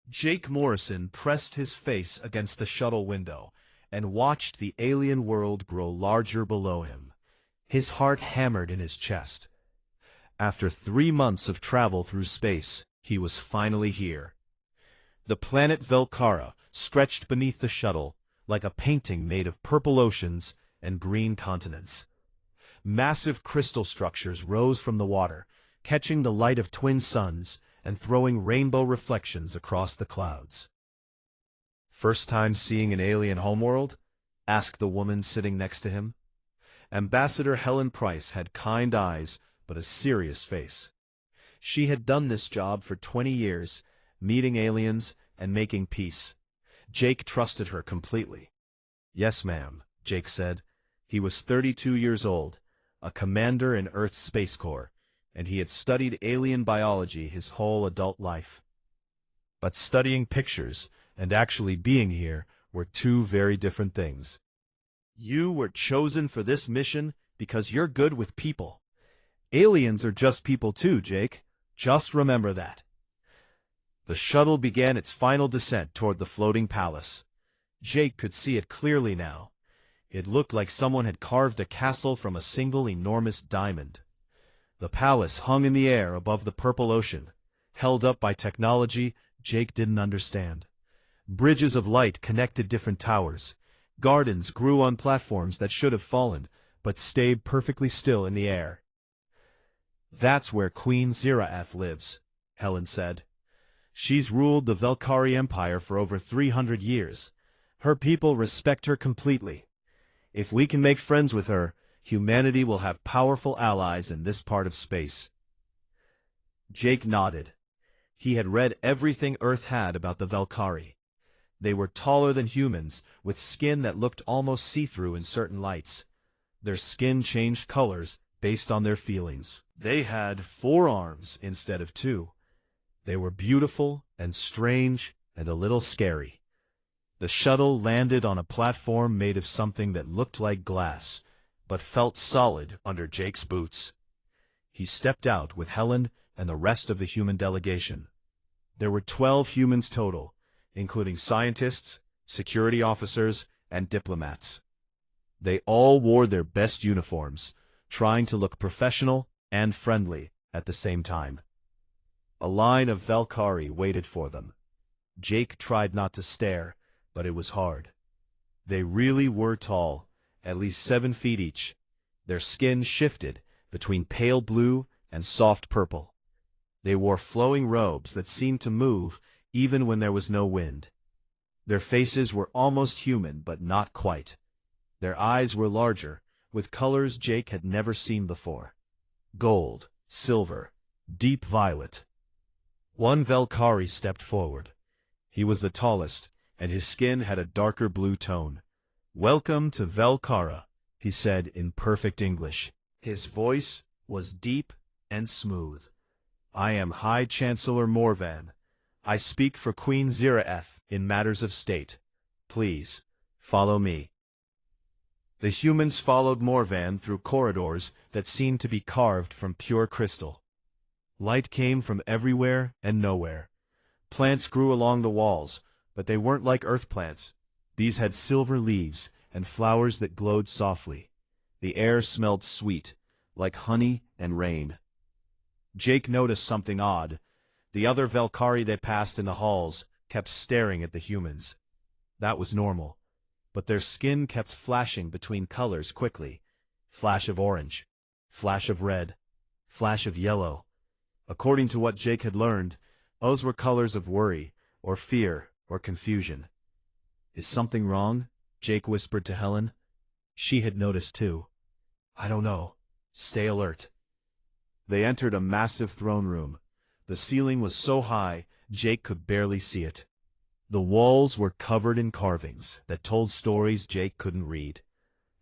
Jake Morrison pressed his face against the shuttle window and watched the alien world grow larger below him. His heart hammered in his chest. After 3 months of travel through space, he was finally here. The planet Velkara stretched beneath the shuttle like a painting made of purple oceans and green continents. Massive crystal structures rose from the water, catching the light of twin suns and throwing rainbow reflections across the clouds. "First time seeing an alien homeworld?" asked the woman sitting next to him. Ambassador Helen Price had kind eyes but a serious face. She had done this job for 20 years, meeting aliens and making peace. Jake trusted her completely. "Yes, ma'am," Jake said. He was 32 years old, a commander in Earth's Space Corps, and he had studied alien biology his whole adult life. But studying pictures and actually being here were two very different things. "You were chosen for this mission because you're good with people. Aliens are just people too, Jake. Just remember that." The shuttle began its final descent toward the floating palace. Jake could see it clearly now. It looked like someone had carved a castle from a single enormous diamond. The palace hung in the air above the purple ocean, held up by technology Jake didn't understand. Bridges of light connected different towers. Gardens grew on platforms that should have fallen, but stayed perfectly still in the air. "That's where Queen Ziraeth lives," Helen said. "She's ruled the Velkari Empire for over 300 years. Her people respect her completely. If we can make friends with her, humanity will have powerful allies in this part of space." Jake nodded. He had read everything Earth had about the Velkari. They were taller than humans, with skin that looked almost see-through in certain lights. Their skin changed colors based on their feelings. They had 4 arms instead of 2. They were beautiful and strange and a little scary. The shuttle landed on a platform made of something that looked like glass, but felt solid under Jake's boots. He stepped out with Helen and the rest of the human delegation. There were 12 humans total, including scientists, security officers, and diplomats. They all wore their best uniforms, trying to look professional and friendly at the same time. A line of Velkari waited for them. Jake tried not to stare, but it was hard. They really were tall, at least 7 feet each. Their skin shifted between pale blue and soft purple. They wore flowing robes that seemed to move even when there was no wind. Their faces were almost human, but not quite. Their eyes were larger, with colors Jake had never seen before. Gold, silver, deep violet. One Velkari stepped forward. He was the tallest, and his skin had a darker blue tone. "Welcome to Velkara," he said in perfect English. His voice was deep and smooth. "I am High Chancellor Morvan. I speak for Queen Ziraeth in matters of state. Please, follow me." The humans followed Morvan through corridors that seemed to be carved from pure crystal. Light came from everywhere and nowhere. Plants grew along the walls, but they weren't like Earth plants. These had silver leaves and flowers that glowed softly. The air smelled sweet, like honey and rain. Jake noticed something odd. The other Velkari they passed in the halls kept staring at the humans. That was normal, but their skin kept flashing between colors quickly. Flash of orange, flash of red, flash of yellow. According to what Jake had learned, those were colors of worry, or fear, or confusion. "Is something wrong?" Jake whispered to Helen. She had noticed too. "I don't know. Stay alert." They entered a massive throne room. The ceiling was so high, Jake could barely see it. The walls were covered in carvings that told stories Jake couldn't read.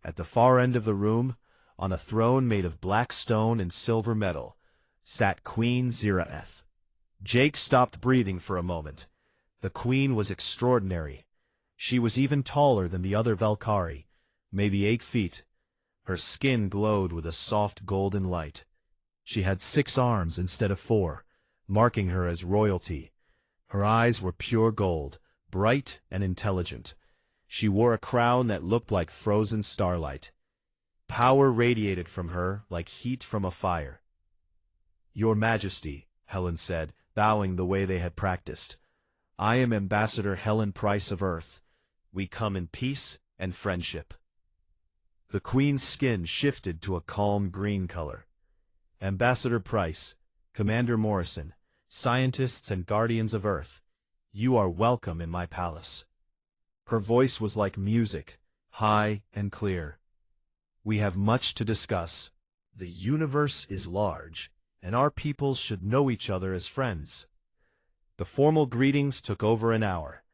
At the far end of the room, on a throne made of black stone and silver metal, sat Queen Ziraeth. Jake stopped breathing for a moment. The queen was extraordinary. She was even taller than the other Velkari, maybe 8 feet. Her skin glowed with a soft golden light. She had 6 arms instead of 4, marking her as royalty. Her eyes were pure gold, bright and intelligent. She wore a crown that looked like frozen starlight. Power radiated from her like heat from a fire. "Your Majesty," Helen said, bowing the way they had practiced. "I am Ambassador Helen Price of Earth. We come in peace and friendship." The Queen's skin shifted to a calm green color. "Ambassador Price, Commander Morrison, scientists and guardians of Earth, you are welcome in my palace." Her voice was like music, high and clear. "We have much to discuss. The universe is large, and our peoples should know each other as friends." The formal greetings took over an hour.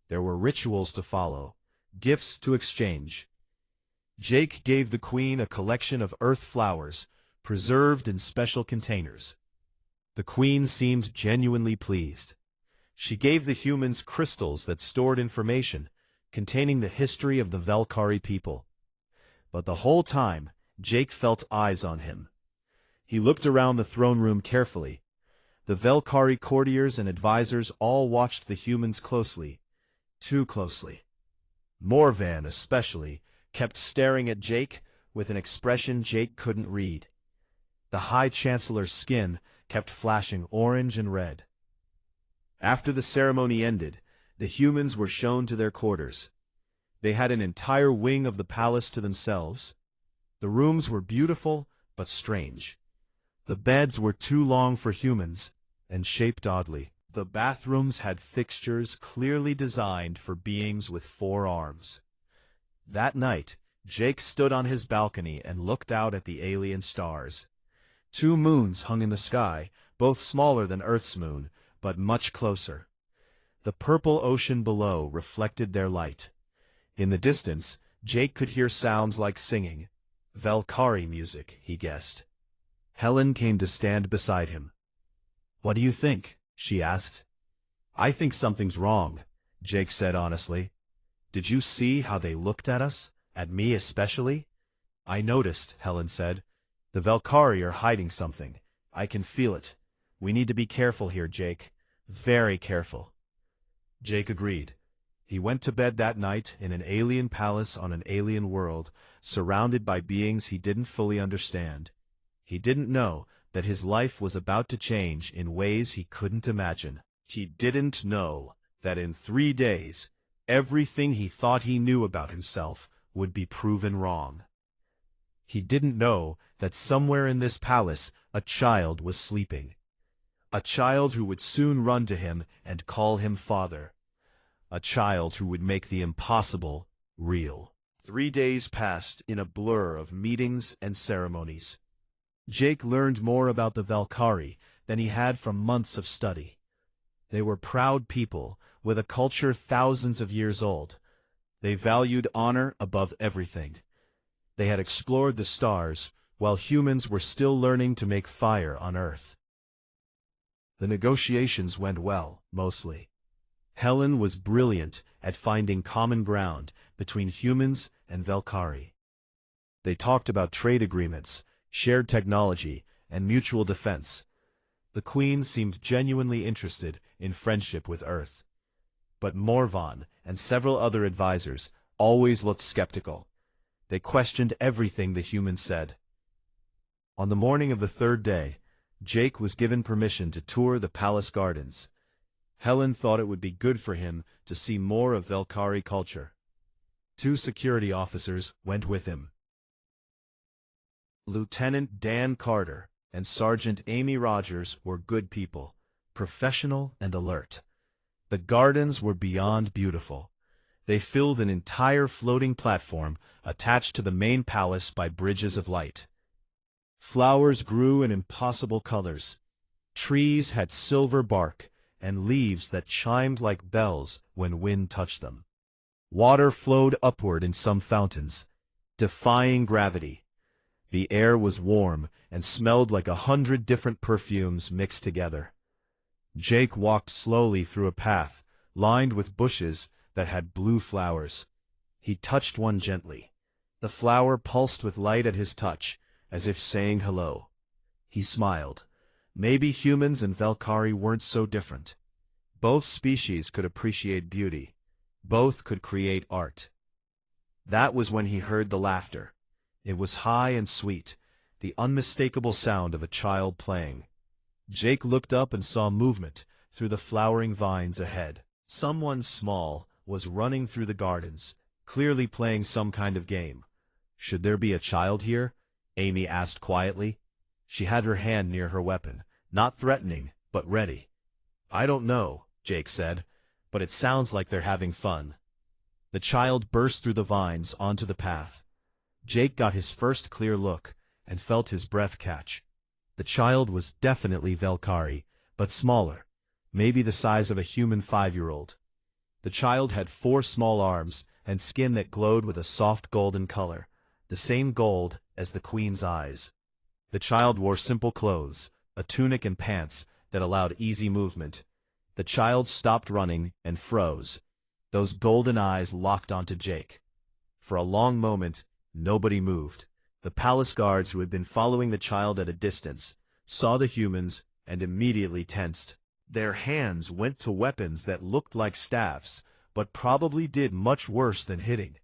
There were rituals to follow, gifts to exchange. Jake gave the Queen a collection of earth flowers, preserved in special containers. The Queen seemed genuinely pleased. She gave the humans crystals that stored information, containing the history of the Velkhari people. But the whole time, Jake felt eyes on him. He looked around the throne room carefully. The Velkhari courtiers and advisors all watched the humans closely, too closely. Morvan, especially, kept staring at Jake with an expression Jake couldn't read. The High Chancellor's skin kept flashing orange and red. After the ceremony ended, the humans were shown to their quarters. They had an entire wing of the palace to themselves. The rooms were beautiful, but strange. The beds were too long for humans, and shaped oddly. The bathrooms had fixtures clearly designed for beings with 4 arms. That night, Jake stood on his balcony and looked out at the alien stars. 2 moons hung in the sky, both smaller than Earth's moon, but much closer. The purple ocean below reflected their light. In the distance, Jake could hear sounds like singing. Velkhari music, he guessed. Helen came to stand beside him. "What do you think?" she asked. "I think something's wrong," Jake said honestly. "Did you see how they looked at us? At me especially?" "I noticed," Helen said. "The Velkhari are hiding something. I can feel it. We need to be careful here, Jake. Very careful." Jake agreed. He went to bed that night in an alien palace on an alien world, surrounded by beings he didn't fully understand. He didn't know that his life was about to change in ways he couldn't imagine. He didn't know that in 3 days, everything he thought he knew about himself would be proven wrong. He didn't know that somewhere in this palace a child was sleeping. A child who would soon run to him and call him father. A child who would make the impossible real. 3 days passed in a blur of meetings and ceremonies. Jake learned more about the Velkhari than he had from months of study. They were proud people with a culture thousands of years old. They valued honor above everything. They had explored the stars, while humans were still learning to make fire on Earth. The negotiations went well, mostly. Helen was brilliant at finding common ground between humans and Velkhari. They talked about trade agreements, shared technology, and mutual defense. The Queen seemed genuinely interested in friendship with Earth. But Morvan and several other advisors always looked skeptical. They questioned everything the humans said. On the morning of the 3rd day, Jake was given permission to tour the palace gardens. Helen thought it would be good for him to see more of Velkhari culture. 2 security officers went with him. Lieutenant Dan Carter and Sergeant Amy Rogers were good people, professional and alert. The gardens were beyond beautiful. They filled an entire floating platform attached to the main palace by bridges of light. Flowers grew in impossible colors. Trees had silver bark and leaves that chimed like bells when wind touched them. Water flowed upward in some fountains, defying gravity. The air was warm and smelled like 100 different perfumes mixed together. Jake walked slowly through a path lined with bushes that had blue flowers. He touched one gently. The flower pulsed with light at his touch, as if saying hello. He smiled. Maybe humans and Velkhari weren't so different. Both species could appreciate beauty. Both could create art. That was when he heard the laughter. It was high and sweet, the unmistakable sound of a child playing. Jake looked up and saw movement through the flowering vines ahead. Someone small was running through the gardens, clearly playing some kind of game. "Should there be a child here?" Amy asked quietly. She had her hand near her weapon, not threatening, but ready. "I don't know," Jake said, "but it sounds like they're having fun." The child burst through the vines onto the path. Jake got his first clear look and felt his breath catch. The child was definitely Valkyrie, but smaller, maybe the size of a human 5-year-old. The child had 4 small arms and skin that glowed with a soft golden color, the same gold as the queen's eyes. The child wore simple clothes, a tunic and pants that allowed easy movement. The child stopped running and froze. Those golden eyes locked onto Jake. For a long moment, nobody moved. The palace guards who had been following the child at a distance saw the humans and immediately tensed. Their hands went to weapons that looked like staffs, but probably did much worse than hitting.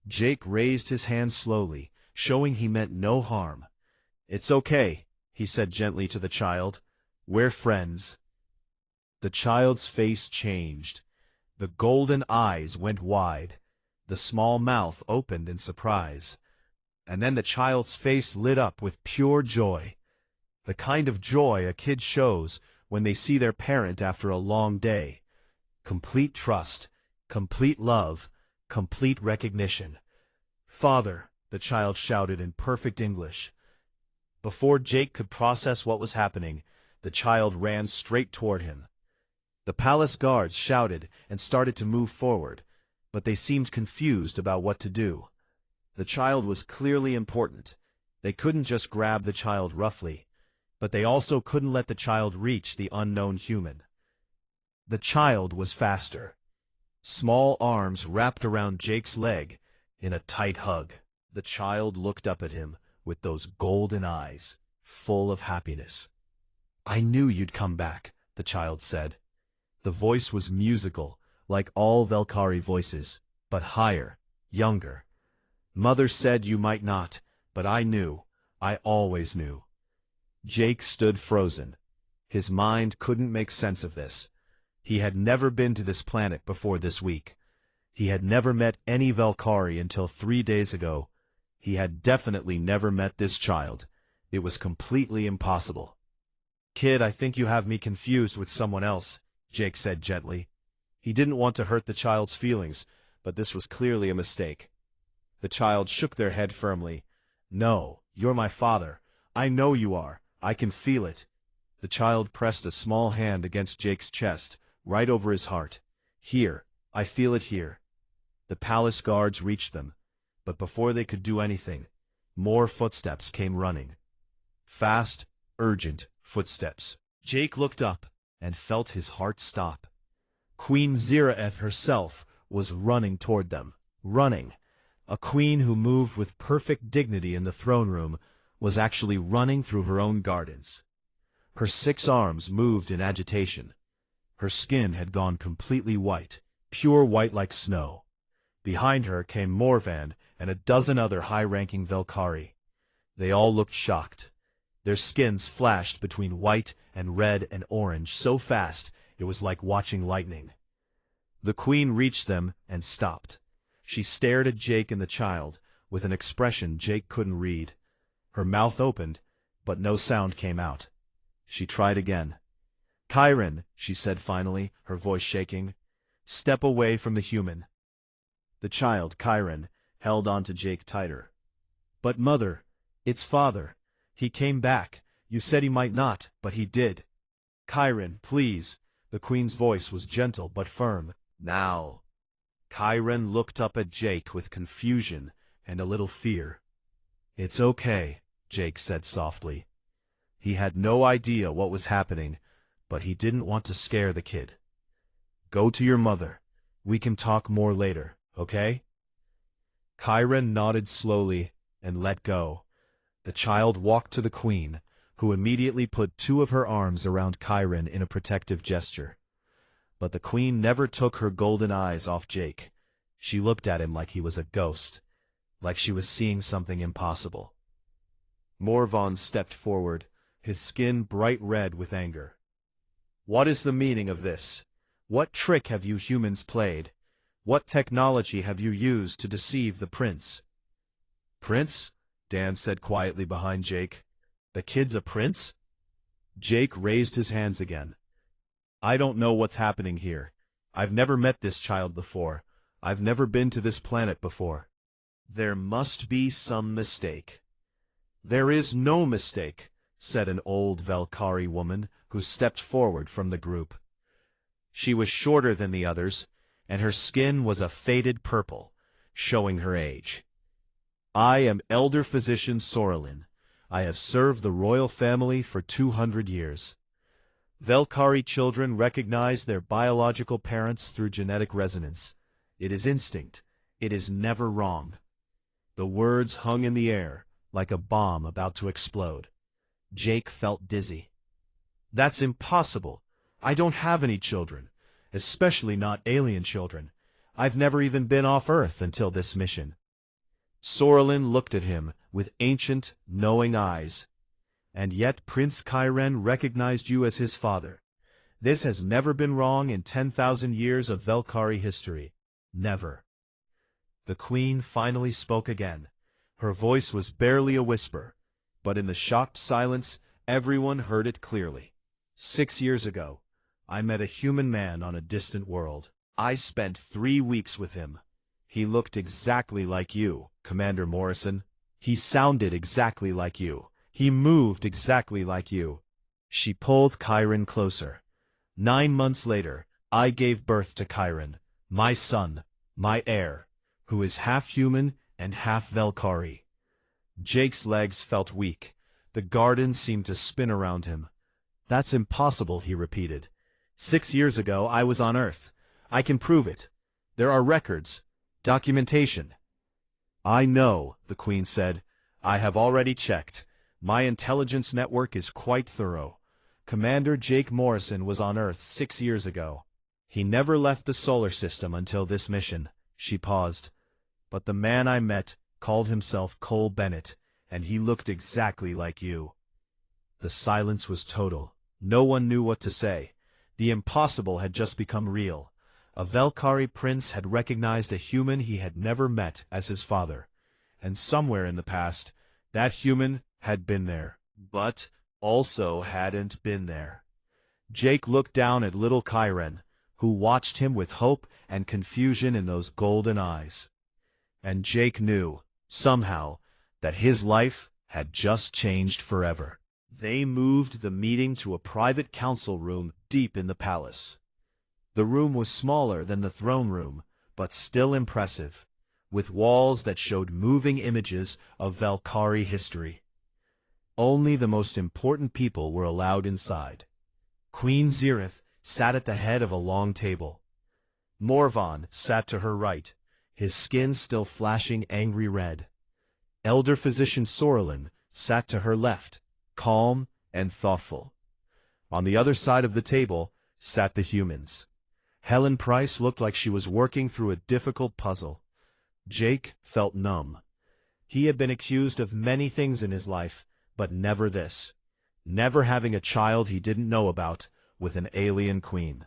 Jake raised his hand slowly, showing he meant no harm. "It's okay," he said gently to the child. "We're friends." The child's face changed. The golden eyes went wide. The small mouth opened in surprise. And then the child's face lit up with pure joy. The kind of joy a kid shows when they see their parent after a long day. Complete trust, complete love, complete recognition. "Father," the child shouted in perfect English. Before Jake could process what was happening, the child ran straight toward him. The palace guards shouted and started to move forward, but they seemed confused about what to do. The child was clearly important. They couldn't just grab the child roughly, but they also couldn't let the child reach the unknown human. The child was faster. Small arms wrapped around Jake's leg in a tight hug. The child looked up at him with those golden eyes, full of happiness. "I knew you'd come back," the child said. The voice was musical, like all Valkyrie voices, but higher, younger. "Mother said you might not, but I knew. I always knew." Jake stood frozen. His mind couldn't make sense of this. He had never been to this planet before this week. He had never met any Valkyrie until 3 days ago. He had definitely never met this child. It was completely impossible. "Kid, I think you have me confused with someone else," Jake said gently. He didn't want to hurt the child's feelings, but this was clearly a mistake. The child shook their head firmly. "No, you're my father. I know you are. I can feel it." The child pressed a small hand against Jake's chest, right over his heart. "Here, I feel it here." The palace guards reached them, but before they could do anything, more footsteps came running. Fast, urgent footsteps. Jake looked up and felt his heart stop. Queen Ziraeth herself was running toward them. Running. A queen who moved with perfect dignity in the throne room was actually running through her own gardens. Her 6 arms moved in agitation. Her skin had gone completely white, pure white like snow. Behind her came Morvan and a dozen other high-ranking Valkyrie. They all looked shocked. Their skins flashed between white and red and orange so fast it was like watching lightning. The queen reached them and stopped. She stared at Jake and the child with an expression Jake couldn't read. Her mouth opened, but no sound came out. She tried again. "Chiron," she said finally, her voice shaking. "Step away from the human." The child, Chiron, held on to Jake tighter. "But mother, it's father. He came back. You said he might not, but he did." "Chiron, please." The queen's voice was gentle but firm. "Now." Chiron looked up at Jake with confusion and a little fear. "It's okay," Jake said softly. He had no idea what was happening, but he didn't want to scare the kid. "Go to your mother. We can talk more later, okay?" Chiron nodded slowly and let go. The child walked to the queen, who immediately put 2 of her arms around Chiron in a protective gesture. But the queen never took her golden eyes off Jake. She looked at him like he was a ghost, like she was seeing something impossible. Morvan stepped forward, his skin bright red with anger. "What is the meaning of this? What trick have you humans played? What technology have you used to deceive the prince?" "Prince?" Dan said quietly behind Jake. "The kid's a prince?" Jake raised his hands again. "I don't know what's happening here. I've never met this child before. I've never been to this planet before. There must be some mistake." "There is no mistake," said an old Velkari woman who stepped forward from the group. She was shorter than the others, and her skin was a faded purple, showing her age. "I am Elder Physician Sorelin. I have served the royal family for 200 years. Velkari children recognize their biological parents through genetic resonance. It is instinct. It is never wrong." The words hung in the air, like a bomb about to explode. Jake felt dizzy. "That's impossible. I don't have any children, especially not alien children. I've never even been off Earth until this mission." Sorelin looked at him with ancient, knowing eyes. "And yet Prince Kyren recognized you as his father. This has never been wrong in 10,000 years of Velkari history. Never." The queen finally spoke again. Her voice was barely a whisper, but in the shocked silence, everyone heard it clearly. "6 years ago, I met a human man on a distant world. I spent 3 weeks with him. He looked exactly like you, Commander Morrison. He sounded exactly like you. He moved exactly like you." She pulled Kyren closer. 9 months later, I gave birth to Kyren, my son, my heir, who is half human and half Velkari. Jake's legs felt weak. The garden seemed to spin around him. "That's impossible," he repeated. 6 years ago, I was on Earth. I can prove it. There are records, documentation." "I know," the queen said. "I have already checked. My intelligence network is quite thorough. Commander Jake Morrison was on Earth 6 years ago. He never left the solar system until this mission." She paused. "But the man I met called himself Cole Bennett, and he looked exactly like you." The silence was total. No one knew what to say. The impossible had just become real. A Velkari prince had recognized a human he had never met as his father. And somewhere in the past, that human had been there, but also hadn't been there. Jake looked down at little Kyren, who watched him with hope and confusion in those golden eyes. And Jake knew, somehow, that his life had just changed forever. They moved the meeting to a private council room deep in the palace. The room was smaller than the throne room, but still impressive, with walls that showed moving images of Velkari history. Only the most important people were allowed inside. Queen Zirith sat at the head of a long table. Morvan sat to her right, his skin still flashing angry red. Elder Physician Sorelin sat to her left, calm and thoughtful. On the other side of the table sat the humans. Helen Price looked like she was working through a difficult puzzle. Jake felt numb. He had been accused of many things in his life, but never this. Never having a child he didn't know about with an alien queen.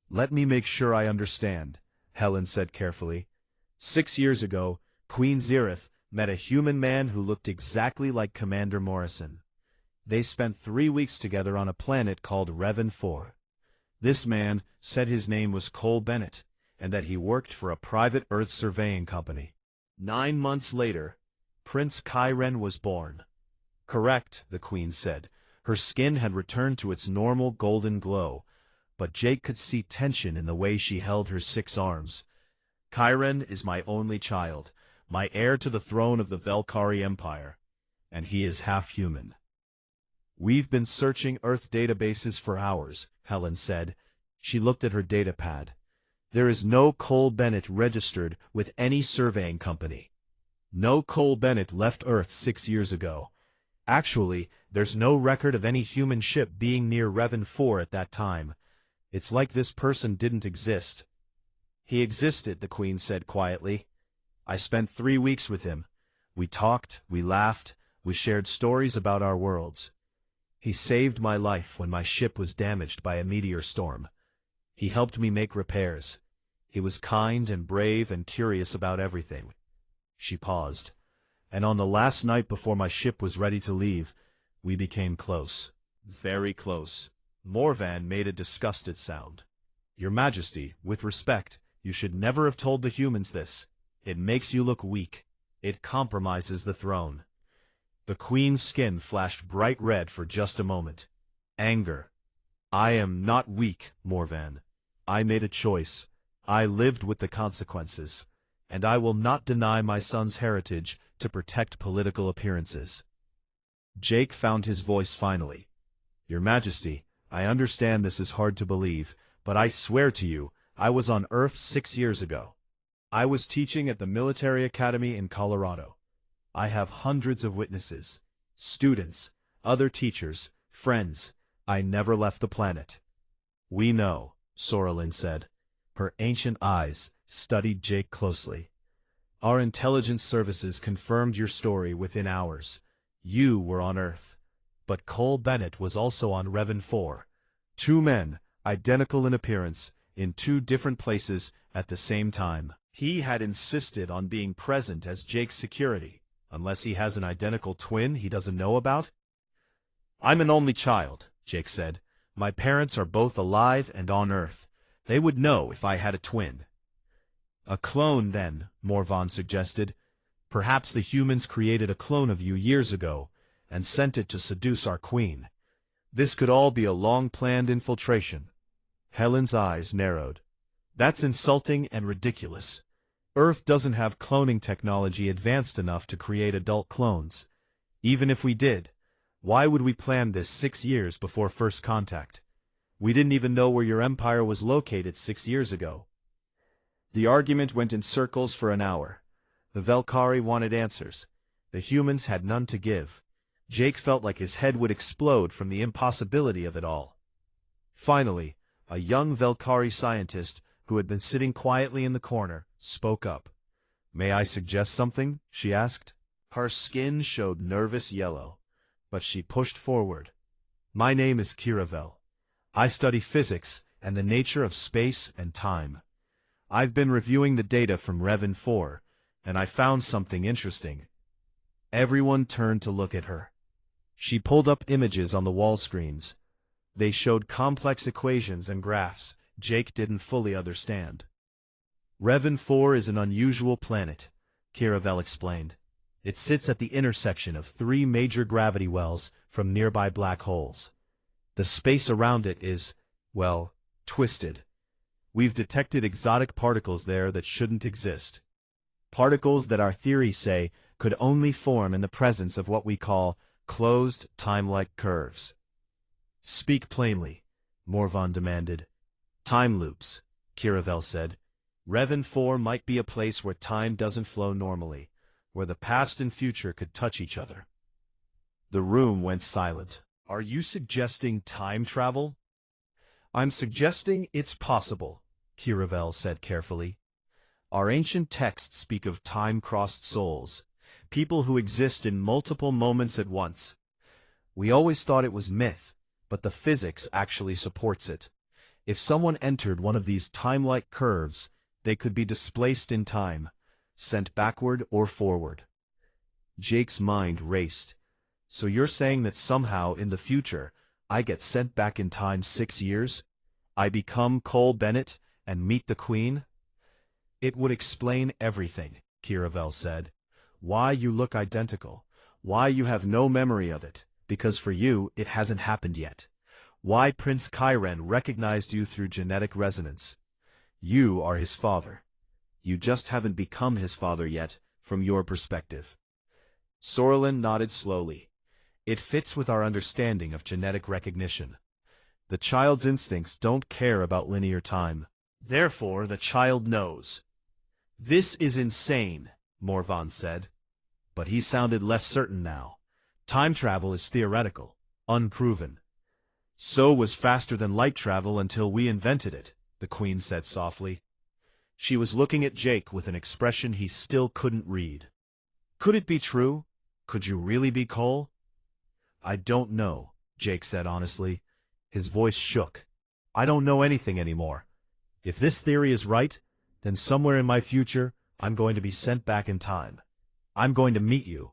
"Let me make sure I understand," Helen said carefully. 6 years ago, Queen Zirith met a human man who looked exactly like Commander Morrison. They spent 3 weeks together on a planet called Revan 4. This man said his name was Cole Bennett, and that he worked for a private Earth surveying company. 9 months later, Prince Kyren was born. "Correct," the queen said. Her skin had returned to its normal golden glow, but Jake could see tension in the way she held her 6 arms. "Kyren is my only child, my heir to the throne of the Velkari Empire, and he is half human." "We've been searching Earth databases for hours," Helen said. She looked at her datapad. "There is no Cole Bennett registered with any surveying company. No Cole Bennett left Earth 6 years ago. Actually, there's no record of any human ship being near Revan 4 at that time. It's like this person didn't exist. He existed, the Queen said quietly. I spent 3 weeks with him. We talked, we laughed, we shared stories about our worlds. He saved my life when my ship was damaged by a meteor storm. He helped me make repairs. He was kind and brave and curious about everything. She paused. And on the last night before my ship was ready to leave, we became close. Very close. Morvan made a disgusted sound. Your Majesty, with respect, you should never have told the humans this. It makes you look weak. It compromises the throne. The Queen's skin flashed bright red for just a moment. Anger. I am not weak, Morvan. I made a choice. I lived with the consequences. And I will not deny my son's heritage to protect political appearances. Jake found his voice finally. Your Majesty, I understand this is hard to believe, but I swear to you, I was on Earth 6 years ago. I was teaching at the military academy in Colorado. I have hundreds of witnesses, students, other teachers, friends. I never left the planet. We know, Soralin said. Her ancient eyes studied Jake closely. Our intelligence services confirmed your story within hours. You were on Earth. But Cole Bennett was also on Revan 4. 2 men, identical in appearance, in 2 different places at the same time. He had insisted on being present as Jake's security, unless he has an identical twin he doesn't know about. I'm an only child, Jake said. My parents are both alive and on Earth. They would know if I had a twin. A clone, then, Morvan suggested. Perhaps the humans created a clone of you years ago and sent it to seduce our queen. This could all be a long-planned infiltration. Helen's eyes narrowed. That's insulting and ridiculous. Earth doesn't have cloning technology advanced enough to create adult clones. Even if we did, why would we plan this 6 years before first contact? We didn't even know where your empire was located 6 years ago. The argument went in circles for an hour. The Velkhari wanted answers. The humans had none to give. Jake felt like his head would explode from the impossibility of it all. Finally, a young Velkhari scientist who had been sitting quietly in the corner spoke up. May I suggest something? She asked. Her skin showed nervous yellow, but she pushed forward. My name is Kiravel. I study physics and the nature of space and time. I've been reviewing the data from Revan 4, and I found something interesting. Everyone turned to look at her. She pulled up images on the wall screens. They showed complex equations and graphs Jake didn't fully understand. Revan 4 is an unusual planet, Kiravel explained. It sits at the intersection of 3 major gravity wells from nearby black holes. The space around it is, well, twisted. We've detected exotic particles there that shouldn't exist. Particles that our theories say could only form in the presence of what we call closed, time-like curves. Speak plainly, Morvan demanded. Time loops, Kiravel said. Revan 4 might be a place where time doesn't flow normally, where the past and future could touch each other. The room went silent. Are you suggesting time travel? I'm suggesting it's possible, Kiravel said carefully. Our ancient texts speak of time-crossed souls, people who exist in multiple moments at once. We always thought it was myth, but the physics actually supports it. If someone entered one of these time-like curves, they could be displaced in time, sent backward or forward. Jake's mind raced. So you're saying that somehow in the future, I get sent back in time 6 years? I become Cole Bennett and meet the Queen? It would explain everything, Kiravel said. Why you look identical. Why you have no memory of it, because for you it hasn't happened yet. Why Prince Kyren recognized you through genetic resonance. You are his father. You just haven't become his father yet, from your perspective. Soralin nodded slowly. It fits with our understanding of genetic recognition. The child's instincts don't care about linear time. Therefore, the child knows. This is insane, Morvan said. But he sounded less certain now. Time travel is theoretical, unproven. So was faster than light travel until we invented it, the Queen said softly. She was looking at Jake with an expression he still couldn't read. Could it be true? Could you really be Cole? I don't know, Jake said honestly. His voice shook. I don't know anything anymore. If this theory is right, then somewhere in my future, I'm going to be sent back in time. I'm going to meet you.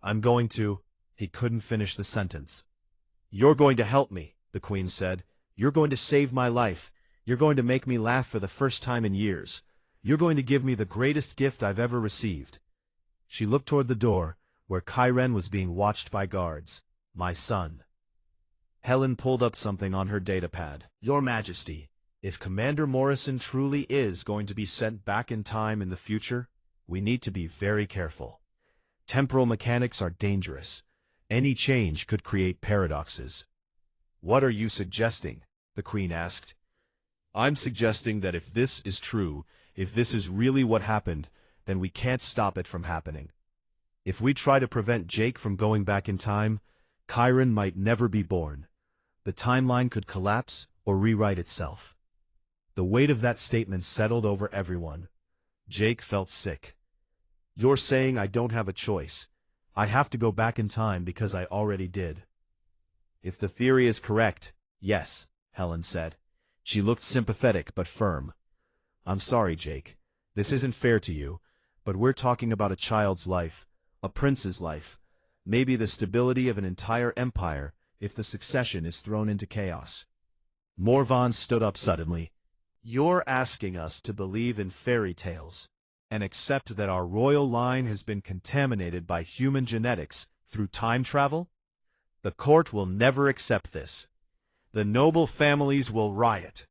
I'm going to— He couldn't finish the sentence. You're going to help me, the Queen said. You're going to save my life. You're going to make me laugh for the first time in years. You're going to give me the greatest gift I've ever received. She looked toward the door, where Kyren was being watched by guards. My son. Helen pulled up something on her datapad. Your Majesty, if Commander Morrison truly is going to be sent back in time in the future, we need to be very careful. Temporal mechanics are dangerous. Any change could create paradoxes. What are you suggesting? The Queen asked. I'm suggesting that if this is true, if this is really what happened, then we can't stop it from happening. If we try to prevent Jake from going back in time, Kyren might never be born. The timeline could collapse or rewrite itself. The weight of that statement settled over everyone. Jake felt sick. You're saying I don't have a choice. I have to go back in time because I already did. If the theory is correct, yes, Helen said. She looked sympathetic but firm. I'm sorry, Jake. This isn't fair to you, but we're talking about a child's life, a prince's life, maybe the stability of an entire empire if the succession is thrown into chaos. Morvan stood up suddenly. You're asking us to believe in fairy tales and accept that our royal line has been contaminated by human genetics through time travel? The court will never accept this. The noble families will riot.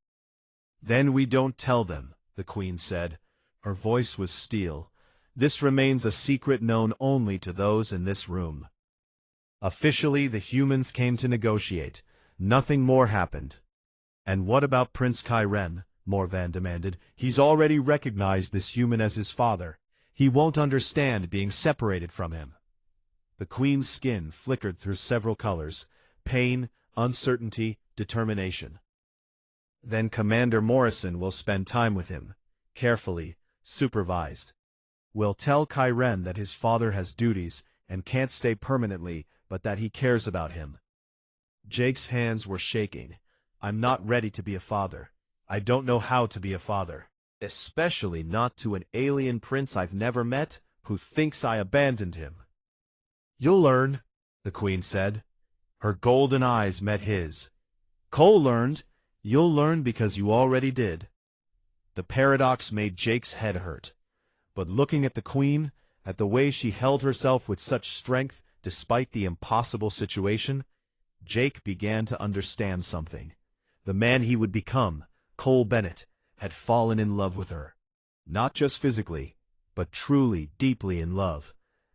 Then we don't tell them, the Queen said. Her voice was steel. This remains a secret known only to those in this room. Officially, the humans came to negotiate. Nothing more happened. And what about Prince Kyren? Morvan demanded. He's already recognized this human as his father. He won't understand being separated from him. The Queen's skin flickered through several colors: pain, uncertainty, determination. Then Commander Morrison will spend time with him, carefully, supervised. We'll tell Kyren that his father has duties and can't stay permanently, but that he cares about him. Jake's hands were shaking. I'm not ready to be a father. I don't know how to be a father, especially not to an alien prince I've never met who thinks I abandoned him. You'll learn, the Queen said. Her golden eyes met his. Cole learned. You'll learn because you already did. The paradox made Jake's head hurt. But looking at the Queen, at the way she held herself with such strength despite the impossible situation, Jake began to understand something. The man he would become, Cole Bennett, had fallen in love with her. Not just physically, but truly, deeply in love.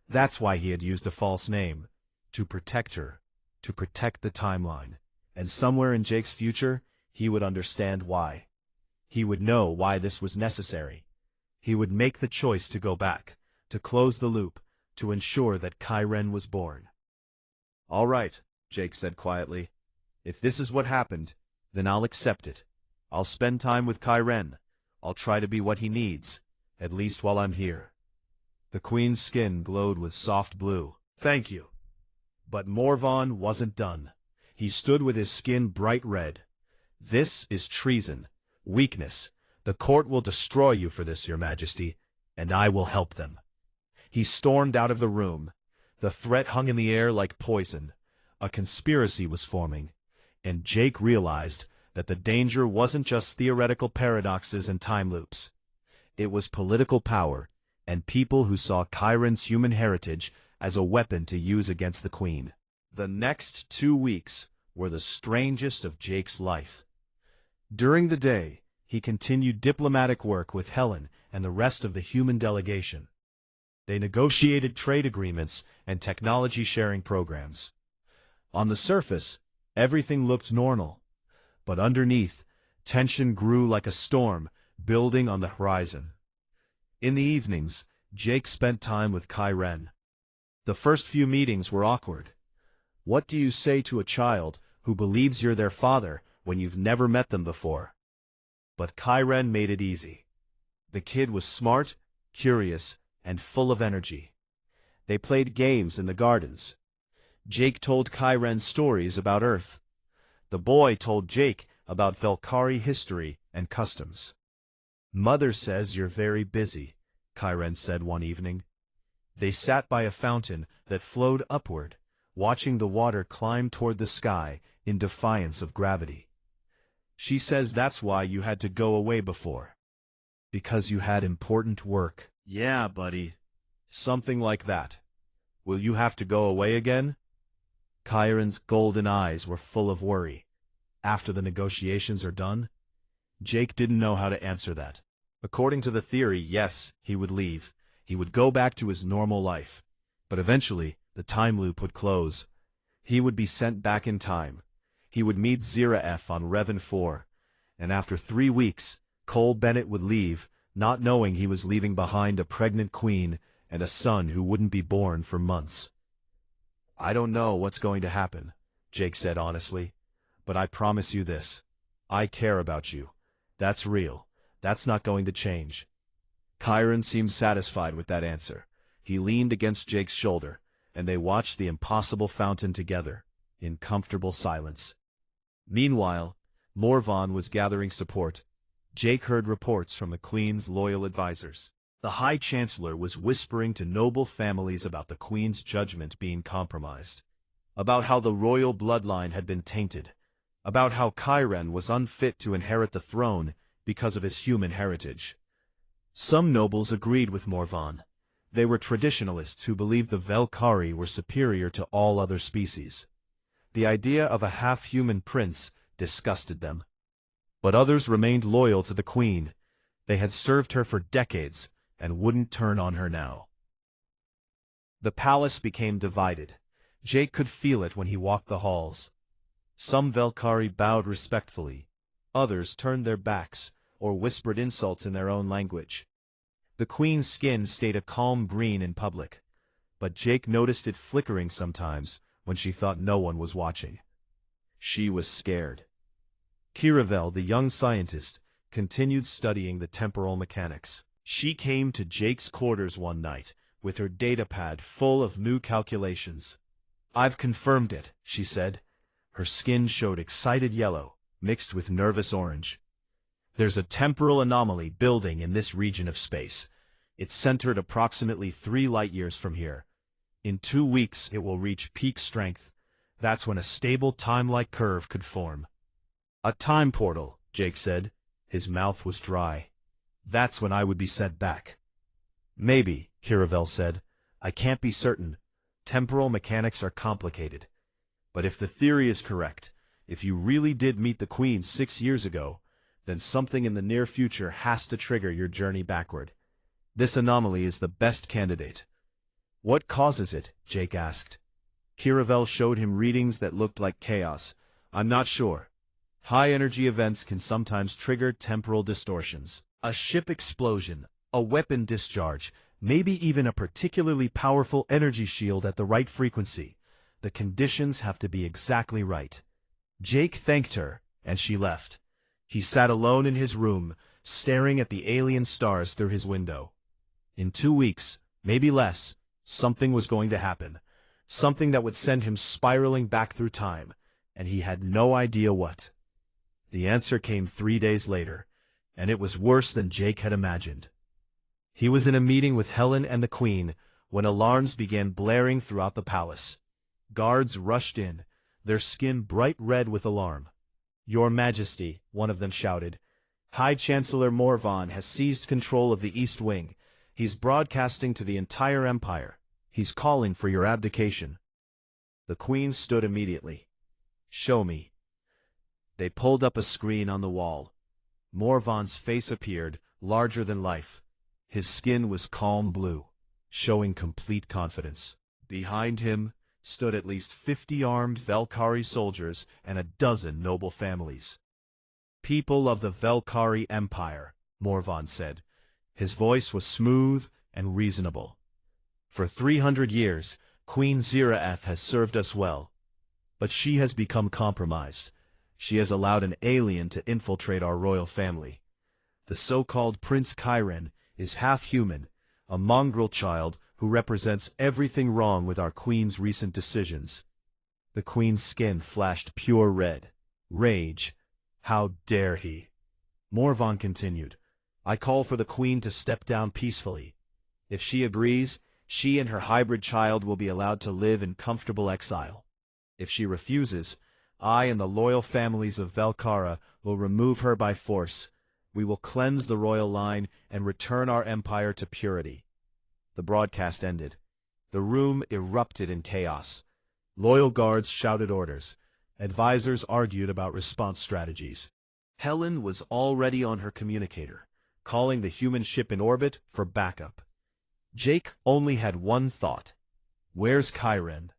That's why he had used a false name. To protect her. To protect the timeline. And somewhere in Jake's future, he would understand why. He would know why this was necessary. He would make the choice to go back, to close the loop, to ensure that Kyren was born. All right, Jake said quietly. If this is what happened, then I'll accept it. I'll spend time with Kyren. I'll try to be what he needs, at least while I'm here. The Queen's skin glowed with soft blue. Thank you. But Morvan wasn't done. He stood with his skin bright red. This is treason, weakness. The court will destroy you for this, Your Majesty, and I will help them. He stormed out of the room. The threat hung in the air like poison. A conspiracy was forming, and Jake realized that the danger wasn't just theoretical paradoxes and time loops. It was political power, and people who saw Kyren's human heritage as a weapon to use against the Queen. The next 2 weeks were the strangest of Jake's life. During the day, he continued diplomatic work with Helen and the rest of the human delegation. They negotiated trade agreements and technology-sharing programs. On the surface, everything looked normal, but underneath, tension grew like a storm, building on the horizon. In the evenings, Jake spent time with Kyren. The first few meetings were awkward. What do you say to a child who believes you're their father when you've never met them before. But Chiron made it easy. The kid was smart, curious, and full of energy. They played games in the gardens. Jake told Chiron stories about Earth. The boy told Jake about Velkari history and customs. "Mother says you're very busy," Chiron said one evening. They sat by a fountain that flowed upward, watching the water climb toward the sky in defiance of gravity. "She says that's why you had to go away before. Because you had important work." "Yeah, buddy. Something like that. Will you have to go away again?" Chiron's golden eyes were full of worry. After the negotiations are done? Jake didn't know how to answer that. According to the theory, yes, he would leave. He would go back to his normal life. But eventually, the time loop would close. He would be sent back in time. He would meet Zira F on Revan 4. And after 3 weeks, Cole Bennett would leave, not knowing he was leaving behind a pregnant queen and a son who wouldn't be born for months. "I don't know what's going to happen," Jake said honestly. "But I promise you this. I care about you. That's real. That's not going to change." Chiron seemed satisfied with that answer. He leaned against Jake's shoulder, and they watched the impossible fountain together, in comfortable silence. Meanwhile, Morvan was gathering support. Jake heard reports from the Queen's loyal advisors. The High Chancellor was whispering to noble families about the Queen's judgment being compromised, about how the royal bloodline had been tainted, about how Chiron was unfit to inherit the throne because of his human heritage. Some nobles agreed with Morvan. They were traditionalists who believed the Velkari were superior to all other species. The idea of a half-human prince disgusted them. But others remained loyal to the Queen. They had served her for decades and wouldn't turn on her now. The palace became divided. Jake could feel it when he walked the halls. Some Velkari bowed respectfully. Others turned their backs or whispered insults in their own language. The Queen's skin stayed a calm green in public, but Jake noticed it flickering sometimes when she thought no one was watching. She was scared. Kiravel, the young scientist, continued studying the temporal mechanics. She came to Jake's quarters one night with her datapad full of new calculations. "I've confirmed it," she said. Her skin showed excited yellow, mixed with nervous orange. "There's a temporal anomaly building in this region of space. It's centered approximately 3 light-years from here. In 2 weeks it will reach peak strength. That's when a stable time-like curve could form." "A time portal," Jake said. His mouth was dry. "That's when I would be sent back." "Maybe," Kiravel said. "I can't be certain. Temporal mechanics are complicated. But if the theory is correct, if you really did meet the Queen 6 years ago, then something in the near future has to trigger your journey backward. This anomaly is the best candidate." "What causes it?" Jake asked. Kiravel showed him readings that looked like chaos. "I'm not sure. High-energy events can sometimes trigger temporal distortions. A ship explosion, a weapon discharge, maybe even a particularly powerful energy shield at the right frequency. The conditions have to be exactly right." Jake thanked her, and she left. He sat alone in his room, staring at the alien stars through his window. In 2 weeks, maybe less, something was going to happen. Something that would send him spiraling back through time, and he had no idea what. The answer came 3 days later, and it was worse than Jake had imagined. He was in a meeting with Helen and the Queen when alarms began blaring throughout the palace. Guards rushed in, their skin bright red with alarm. "Your Majesty," one of them shouted, "High Chancellor Morvan has seized control of the East Wing. He's broadcasting to the entire Empire. He's calling for your abdication." The Queen stood immediately. "Show me." They pulled up a screen on the wall. Morvan's face appeared, larger than life. His skin was calm blue, showing complete confidence. Behind him stood at least 50 armed Velkari soldiers and a dozen noble families. "People of the Velkari Empire," Morvan said. His voice was smooth and reasonable. "For 300 years, Queen Zira F has served us well. But she has become compromised. She has allowed an alien to infiltrate our royal family. The so-called Prince Chiron is half-human, a mongrel child who represents everything wrong with our queen's recent decisions. The queen's skin flashed pure red. Rage. How dare he? Morvan continued. I call for the queen to step down peacefully. If she agrees, she and her hybrid child will be allowed to live in comfortable exile. If she refuses, I and the loyal families of Velkara will remove her by force. We will cleanse the royal line and return our empire to purity. The broadcast ended. The room erupted in chaos. Loyal guards shouted orders. Advisors argued about response strategies. Helen was already on her communicator, calling the human ship in orbit for backup. Jake only had one thought. Where's Chiron?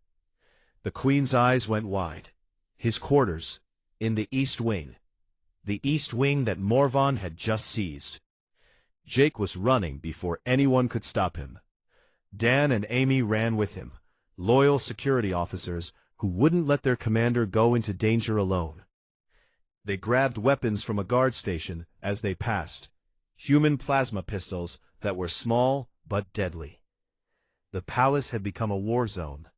The Queen's eyes went wide. His quarters, in the East Wing. The East Wing that Morvan had just seized. Jake was running before anyone could stop him. Dan and Amy ran with him, loyal security officers who wouldn't let their commander go into danger alone. They grabbed weapons from a guard station as they passed, human plasma pistols that were small but deadly. The palace had become a war zone.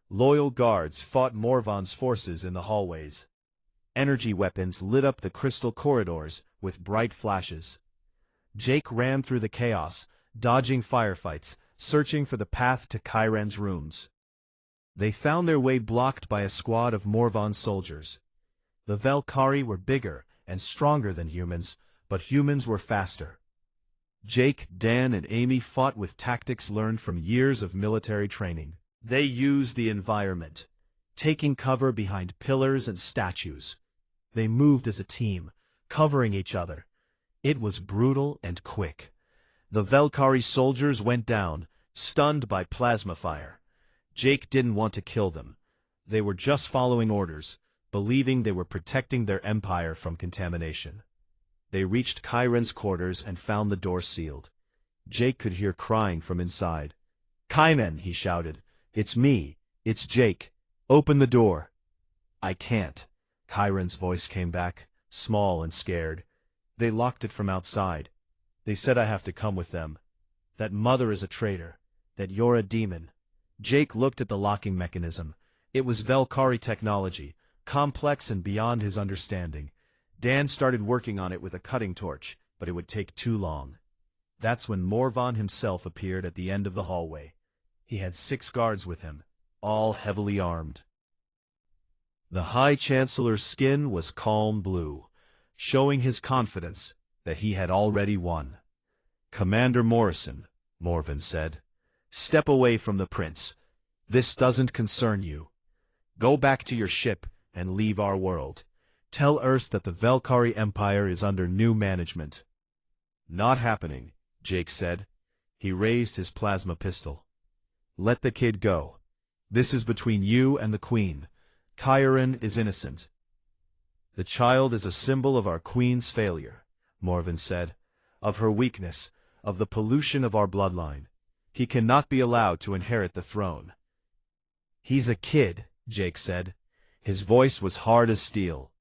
Loyal guards fought Morvan's forces in the hallways. Energy weapons lit up the crystal corridors with bright flashes. Jake ran through the chaos, dodging firefights, searching for the path to Chiron's rooms. They found their way blocked by a squad of Morvan soldiers. The Velkari were bigger and stronger than humans, but humans were faster. Jake, Dan, and Amy fought with tactics learned from years of military training. They used the environment, taking cover behind pillars and statues. They moved as a team, covering each other. It was brutal and quick. The Velkari soldiers went down, stunned by plasma fire. Jake didn't want to kill them. They were just following orders, believing they were protecting their empire from contamination. They reached Chiron's quarters and found the door sealed. Jake could hear crying from inside. "Chiron," he shouted. "It's me. It's Jake. Open the door." "I can't." Chiron's voice came back, small and scared. "They locked it from outside. They said I have to come with them. That mother is a traitor. That you're a demon." Jake looked at the locking mechanism. It was Velkari technology, complex and beyond his understanding. Dan started working on it with a cutting torch, but it would take too long. That's when Morvan himself appeared at the end of the hallway. He had 6 guards with him, all heavily armed. The High Chancellor's skin was calm blue, showing his confidence that he had already won. "Commander Morrison," Morvan said, "step away from the prince. This doesn't concern you. Go back to your ship and leave our world. Tell Earth that the Velkari Empire is under new management." "Not happening," Jake said. He raised his plasma pistol. "Let the kid go. This is between you and the Queen. Chiron is innocent." "The child is a symbol of our Queen's failure," Morvan said, "of her weakness, of the pollution of our bloodline. He cannot be allowed to inherit the throne." "He's a kid," Jake said. His voice was hard as steel.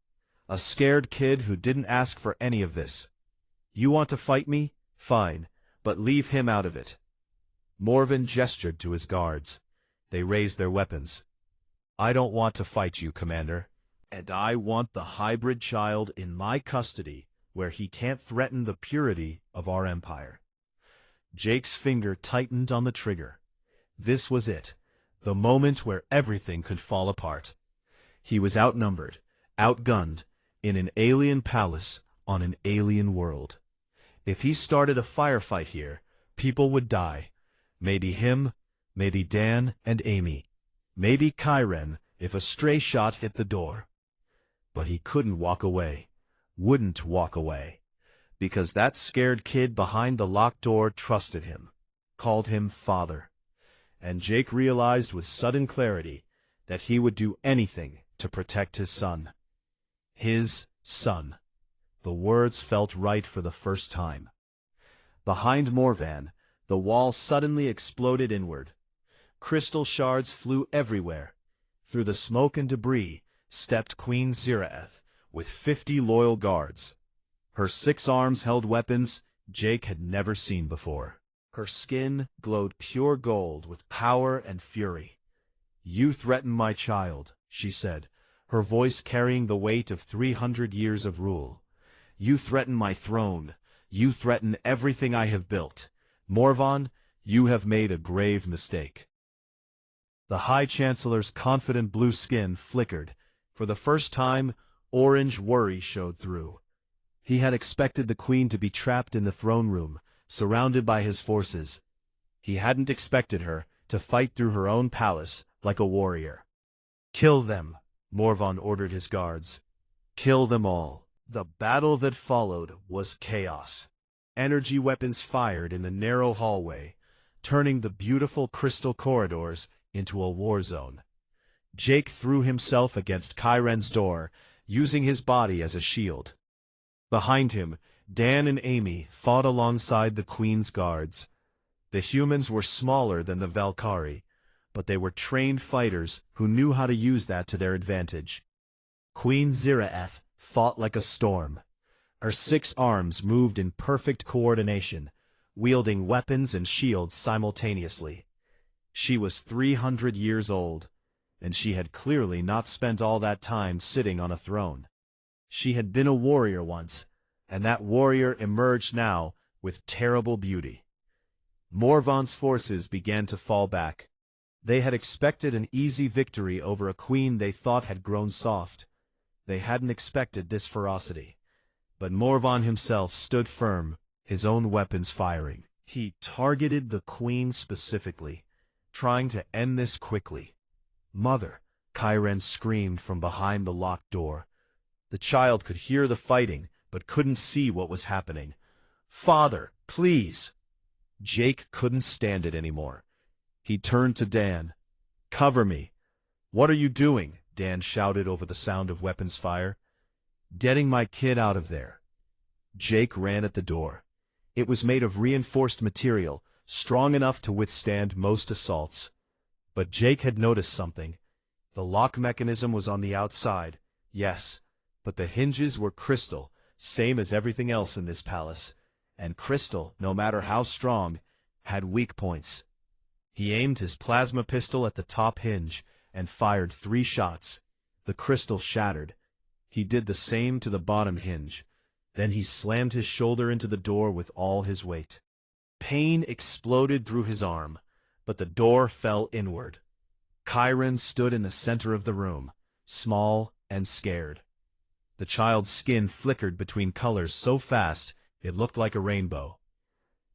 "A scared kid who didn't ask for any of this. You want to fight me? Fine, but leave him out of it." Morvan gestured to his guards. They raised their weapons. "I don't want to fight you, Commander. And I want the hybrid child in my custody, where he can't threaten the purity of our empire." Jake's finger tightened on the trigger. This was it, the moment where everything could fall apart. He was outnumbered, outgunned, in an alien palace on an alien world. If he started a firefight here, people would die. Maybe him, maybe Dan and Amy, maybe Chiron if a stray shot hit the door. But he couldn't walk away, wouldn't walk away, because that scared kid behind the locked door trusted him, called him father. And Jake realized with sudden clarity that he would do anything to protect his son. His son. The words felt right for the first time. Behind Morvan, the wall suddenly exploded inward. Crystal shards flew everywhere. Through the smoke and debris stepped Queen Ziraeth with 50 loyal guards. Her 6 arms held weapons Jake had never seen before. Her skin glowed pure gold with power and fury. "You threaten my child," she said, her voice carrying the weight of 300 years of rule. "You threaten my throne. You threaten everything I have built. Morvan, you have made a grave mistake." The High Chancellor's confident blue skin flickered. For the first time, orange worry showed through. He had expected the Queen to be trapped in the throne room, surrounded by his forces. He hadn't expected her to fight through her own palace like a warrior. "Kill them," Morvan ordered his guards. "Kill them all." The battle that followed was chaos. Energy weapons fired in the narrow hallway, turning the beautiful crystal corridors into a war zone. Jake threw himself against Kyren's door, using his body as a shield. Behind him, Dan and Amy fought alongside the Queen's guards. The humans were smaller than the Valkyrie, but they were trained fighters who knew how to use that to their advantage. Queen Ziraeth fought like a storm. Her 6 arms moved in perfect coordination, wielding weapons and shields simultaneously. She was 300 years old, and she had clearly not spent all that time sitting on a throne. She had been a warrior once, and that warrior emerged now with terrible beauty. Morvan's forces began to fall back. They had expected an easy victory over a queen they thought had grown soft. They hadn't expected this ferocity. But Morvan himself stood firm, his own weapons firing. He targeted the queen specifically, trying to end this quickly. "Mother," Kyren screamed from behind the locked door. The child could hear the fighting, but couldn't see what was happening. "Father, please!" Jake couldn't stand it anymore. He turned to Dan. "Cover me." "What are you doing?" Dan shouted over the sound of weapons fire. "Getting my kid out of there." Jake ran at the door. It was made of reinforced material, strong enough to withstand most assaults. But Jake had noticed something. The lock mechanism was on the outside, yes, but the hinges were crystal, same as everything else in this palace. And crystal, no matter how strong, had weak points. He aimed his plasma pistol at the top hinge and fired 3 shots. The crystal shattered. He did the same to the bottom hinge. Then he slammed his shoulder into the door with all his weight. Pain exploded through his arm, but the door fell inward. Kyren stood in the center of the room, small and scared. The child's skin flickered between colors so fast it looked like a rainbow.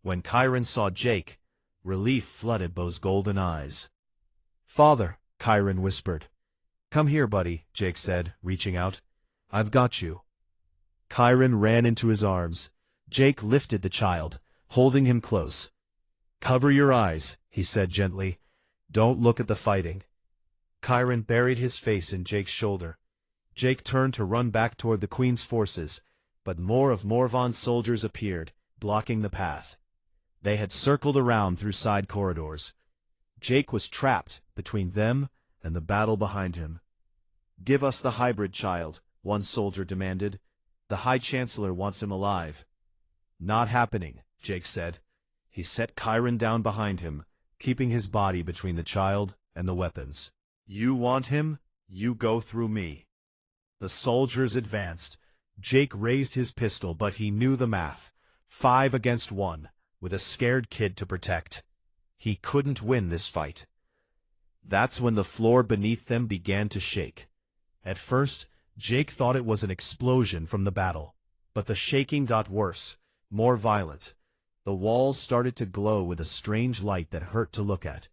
When Kyren saw Jake, relief flooded those golden eyes. "Father," Kyren whispered. "Come here, buddy," Jake said, reaching out. "I've got you." Kyren ran into his arms. Jake lifted the child, holding him close. "Cover your eyes," he said gently. "Don't look at the fighting." Kyren buried his face in Jake's shoulder. Jake turned to run back toward the Queen's forces, but more of Morvan's soldiers appeared, blocking the path. They had circled around through side corridors. Jake was trapped between them and the battle behind him. "Give us the hybrid child," one soldier demanded. "The High Chancellor wants him alive." "Not happening," Jake said. He set Kyren down behind him, keeping his body between the child and the weapons. "You want him? You go through me." The soldiers advanced. Jake raised his pistol, but he knew the math. 5 against 1, with a scared kid to protect. He couldn't win this fight. That's when the floor beneath them began to shake. At first, Jake thought it was an explosion from the battle. But the shaking got worse, more violent. The walls started to glow with a strange light that hurt to look at.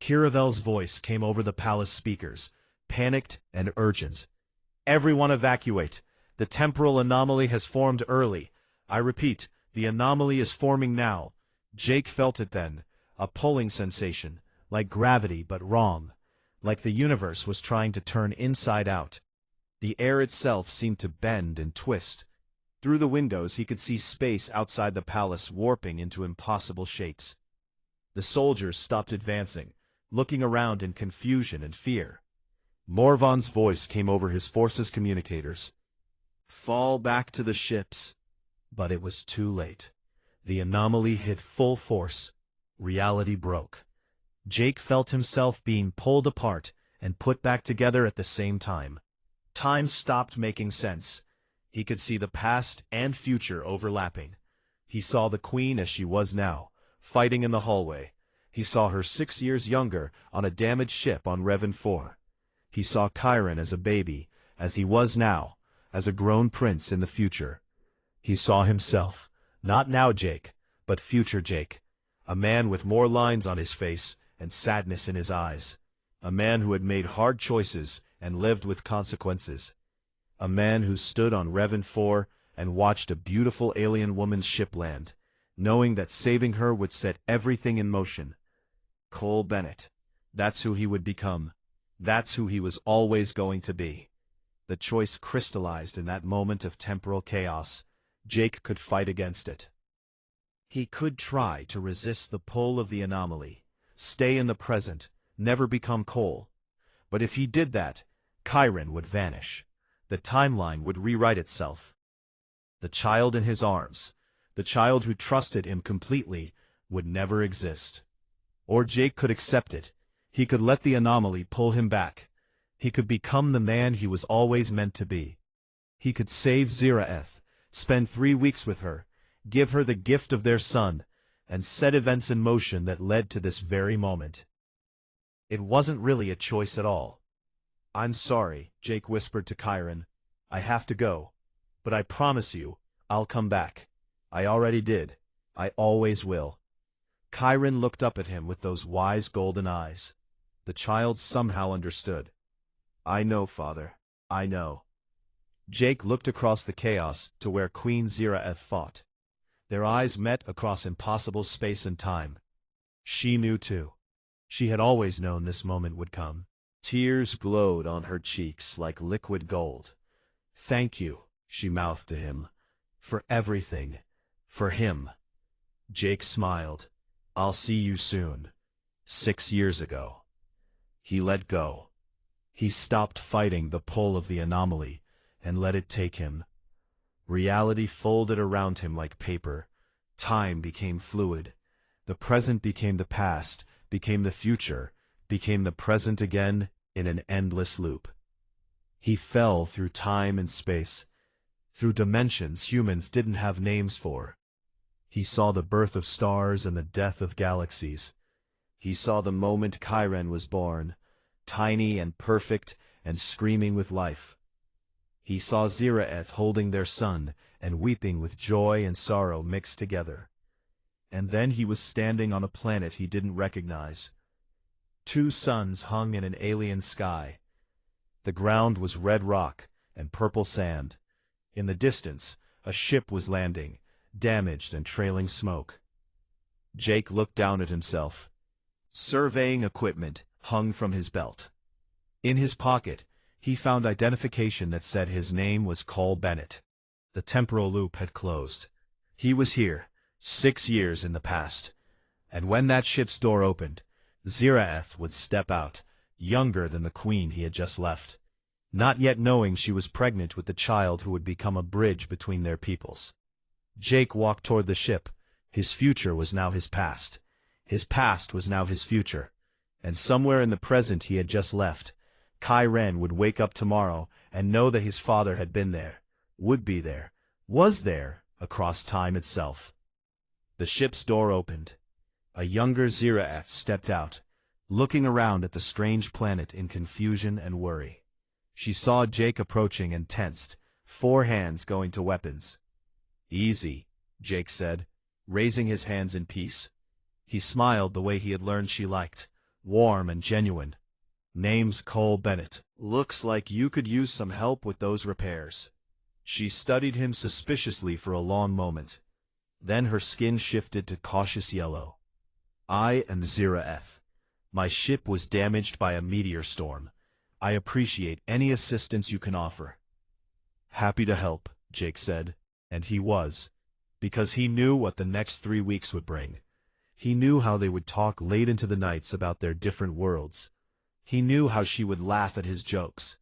Kiravel's voice came over the palace speakers, panicked and urgent. "Everyone evacuate. The temporal anomaly has formed early. I repeat, the anomaly is forming now." Jake felt it then, a pulling sensation, like gravity but wrong, like the universe was trying to turn inside out. The air itself seemed to bend and twist. Through the windows he could see space outside the palace warping into impossible shapes. The soldiers stopped advancing, looking around in confusion and fear. Morvan's voice came over his force's communicators. Fall back to the ships. But it was too late. The anomaly hit full force. Reality broke. Jake felt himself being pulled apart and put back together at the same time. Time stopped making sense. He could see the past and future overlapping. He saw the Queen as she was now, fighting in the hallway. He saw her 6 years younger on a damaged ship on Revan 4. He saw Chiron as a baby, as he was now, as a grown prince in the future. He saw himself, not now Jake, but future Jake, a man with more lines on his face and sadness in his eyes, a man who had made hard choices and lived with consequences, a man who stood on Revan 4 and watched a beautiful alien woman's ship land, knowing that saving her would set everything in motion. Cole Bennett. That's who he would become. That's who he was always going to be. The choice crystallized in that moment of temporal chaos. Jake could fight against it. He could try to resist the pull of the anomaly, stay in the present, never become Cole. But if he did that, Chiron would vanish. The timeline would rewrite itself. The child in his arms, the child who trusted him completely, would never exist. Or Jake could accept it. He could let the anomaly pull him back. He could become the man he was always meant to be. He could save Ziraeth, spend 3 weeks with her, give her the gift of their son, and set events in motion that led to this very moment. It wasn't really a choice at all. I'm sorry, Jake whispered to Chiron. I have to go. But I promise you, I'll come back. I already did. I always will. Chiron looked up at him with those wise golden eyes. The child somehow understood. I know, Father. I know. Jake looked across the chaos to where Queen Ziraeth fought. Their eyes met across impossible space and time. She knew too. She had always known this moment would come. Tears glowed on her cheeks like liquid gold. Thank you, she mouthed to him. For everything. For him. Jake smiled. I'll see you soon. 6 years ago. He let go. He stopped fighting the pull of the anomaly and let it take him. Reality folded around him like paper. Time became fluid. The present became the past, became the future, became the present again in an endless loop. He fell through time and space, through dimensions humans didn't have names for. He saw the birth of stars and the death of galaxies. He saw the moment Chiron was born, tiny and perfect and screaming with life. He saw Ziraeth holding their son and weeping with joy and sorrow mixed together. And then he was standing on a planet he didn't recognize. 2 suns hung in an alien sky. The ground was red rock and purple sand. In the distance, a ship was landing, damaged and trailing smoke. Jake looked down at himself. Surveying equipment hung from his belt. In his pocket, he found identification that said his name was Cole Bennett. The temporal loop had closed. He was here, 6 years in the past. And when that ship's door opened, Ziraeth would step out, younger than the queen he had just left, not yet knowing she was pregnant with the child who would become a bridge between their peoples. Jake walked toward the ship. His future was now his past. His past was now his future. And somewhere in the present he had just left, Chiron would wake up tomorrow and know that his father had been there, would be there, was there, across time itself. The ship's door opened. A younger Ziraeth stepped out, looking around at the strange planet in confusion and worry. She saw Jake approaching and tensed, 4 hands going to weapons. Easy, Jake said, raising his hands in peace. He smiled the way he had learned she liked, warm and genuine. Name's Cole Bennett. Looks like you could use some help with those repairs. She studied him suspiciously for a long moment. Then her skin shifted to cautious yellow. I am Ziraeth. My ship was damaged by a meteor storm. I appreciate any assistance you can offer. Happy to help, Jake said, and he was, because he knew what the next 3 weeks would bring. He knew how they would talk late into the nights about their different worlds. He knew how she would laugh at his jokes.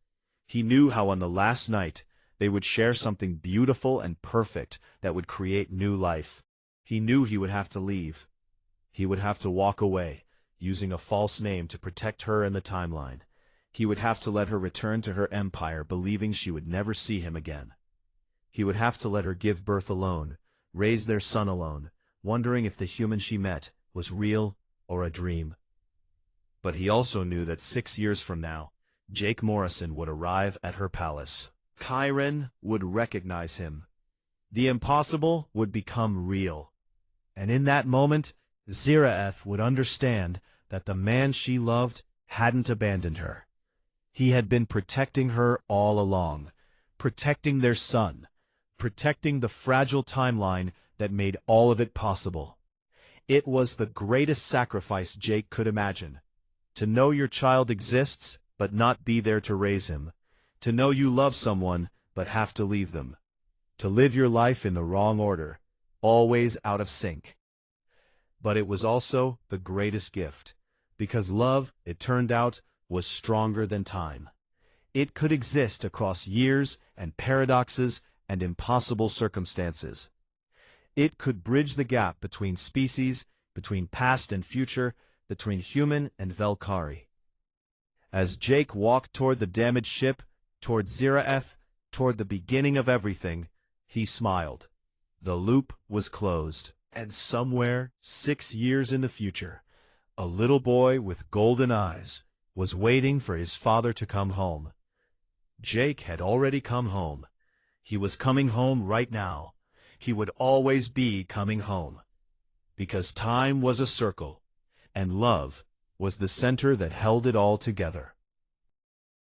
He knew how on the last night they would share something beautiful and perfect that would create new life. He knew he would have to leave. He would have to walk away, using a false name to protect her and the timeline. He would have to let her return to her empire, believing she would never see him again. He would have to let her give birth alone, raise their son alone, wondering if the human she met was real or a dream. But he also knew that 6 years from now, Jake Morrison would arrive at her palace. Kyren would recognize him. The impossible would become real. And in that moment, Ziraeth would understand that the man she loved hadn't abandoned her. He had been protecting her all along, protecting their son, protecting the fragile timeline that made all of it possible. It was the greatest sacrifice Jake could imagine. To know your child exists, but not be there to raise him. To know you love someone, but have to leave them. To live your life in the wrong order, always out of sync. But it was also the greatest gift, because love, it turned out, was stronger than time. It could exist across years and paradoxes and impossible circumstances. It could bridge the gap between species, between past and future, between human and Velkari. As Jake walked toward the damaged ship, toward Ziraeth, toward the beginning of everything, he smiled. The loop was closed, and somewhere, 6 years in the future, a little boy with golden eyes was waiting for his father to come home. Jake had already come home. He was coming home right now. He would always be coming home. Because time was a circle, and love was the center that held it all together.